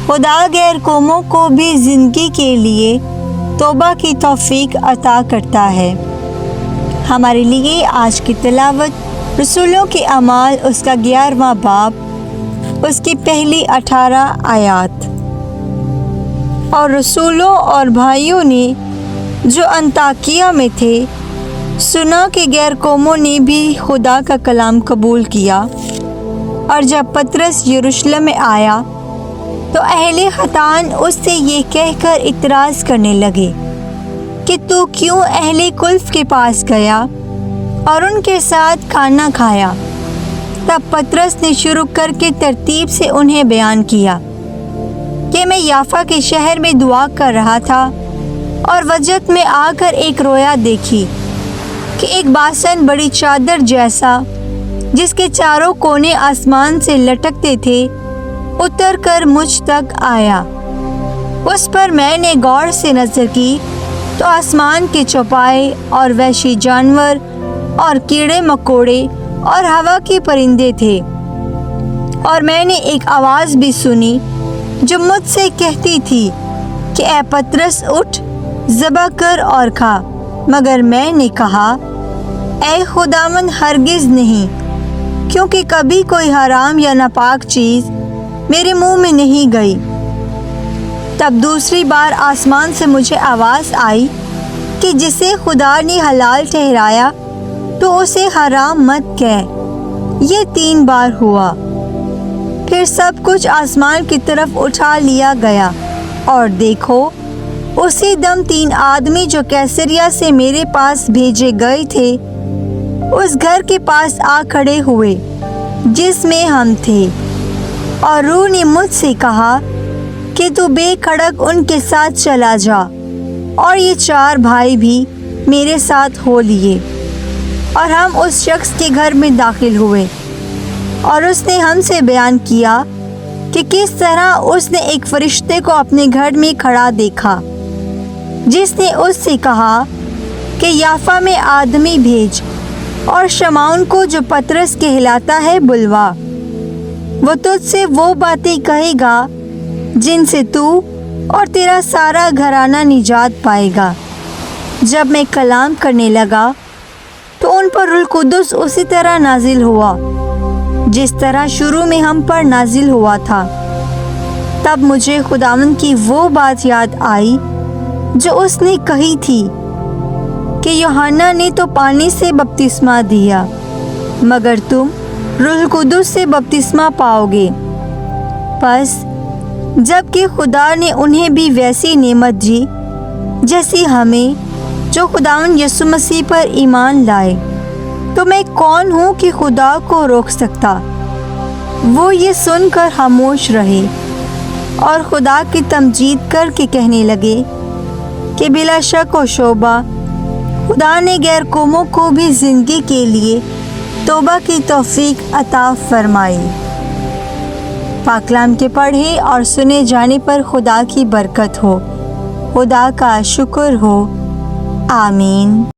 خدا غیر قوموں کو بھی زندگی کے لیے توبہ کی توفیق عطا کرتا ہے۔ ہمارے لیے آج کی تلاوت رسولوں کے اعمال اس کا 11واں باب، اس کی پہلی 18 آیات۔ اور رسولوں اور بھائیوں نے جو انطاکیہ میں تھے سنا کہ غیر قوموں نے بھی خدا کا کلام قبول کیا، اور جب پطرس یروشلم میں آیا تو اہل ختان اس سے یہ کہہ کر اعتراض کرنے لگے کہ تو کیوں اہل کلف کے پاس گیا اور ان کے ساتھ کھانا کھایا؟ تب پطرس نے شروع کر کے ترتیب سے انہیں بیان کیا کہ میں یافا کے شہر میں دعا کر رہا تھا اور وجد میں آ کر ایک رویا دیکھی کہ ایک باسن بڑی چادر جیسا جس کے چاروں کونے آسمان سے لٹکتے تھے اتر کر مجھ تک آیا۔ اس پر میں نے غور سے نظر کی تو آسمان کے چوپائے اور وحشی جانور اور کیڑے مکوڑے اور ہوا کے پرندے تھے، اور میں نے ایک آواز بھی سنی جو مجھ سے کہتی تھی کہ اے پطرس اٹھ، ذبح کر اور کھا، مگر میں نے کہا اے خداوند ہرگز نہیں، کیونکہ کبھی کوئی حرام یا ناپاک چیز میرے منہ میں نہیں گئی۔ تب دوسری بار آسمان سے مجھے آواز آئی کہ جسے خدا نے حلال ٹھہرایا تو اسے حرام مت کہہ۔ یہ 3 بار ہوا۔ پھر سب کچھ آسمان کی طرف اٹھا لیا گیا، اور دیکھو اسی دم 3 آدمی جو کیسریا سے میرے پاس بھیجے گئے تھے اس گھر کے پاس آ کھڑے ہوئے جس میں ہم تھے، اور روح نے مجھ سے کہا کہ تو بے کھڑک ان کے ساتھ چلا جا، اور یہ 4 بھائی بھی میرے ساتھ ہو لیے، اور ہم اس شخص کے گھر میں داخل ہوئے، اور اس نے ہم سے بیان کیا کہ کس طرح اس نے ایک فرشتے کو اپنے گھر میں کھڑا دیکھا جس نے اس سے کہا کہ یافا میں آدمی بھیج اور شمعون کو جو پطرس کہلاتا ہے بلوا، وہ تجھ سے وہ باتیں کہے گا جن سے تو اور تیرا سارا گھرانہ نجات پائے گا۔ جب میں کلام کرنے لگا تو ان پر روح القدس اسی طرح نازل ہوا جس طرح شروع میں ہم پر نازل ہوا تھا۔ تب مجھے خداوند کی وہ بات یاد آئی جو اس نے کہی تھی کہ یوحنا نے تو پانی سے بپتسمہ دیا، مگر تم روح القدس سے بپتسمہ پاؤ گے۔ پس جب کہ خدا نے انہیں بھی ویسی نعمت دی جیسی ہمیں جو خداوند یسوع مسیح پر ایمان لائے، تو میں کون ہوں کہ خدا کو روک سکتا؟ وہ یہ سن کر خاموش رہے اور خدا کی تمجید کر کے کہنے لگے کہ بلا شک و شبہ خدا نے غیر قوموں کو بھی زندگی کے لیے توبہ کی توفیق عطا فرمائی۔ پاک کلام کے پڑھے اور سنے جانے پر خدا کی برکت ہو۔ خدا کا شکر ہو۔ آمین۔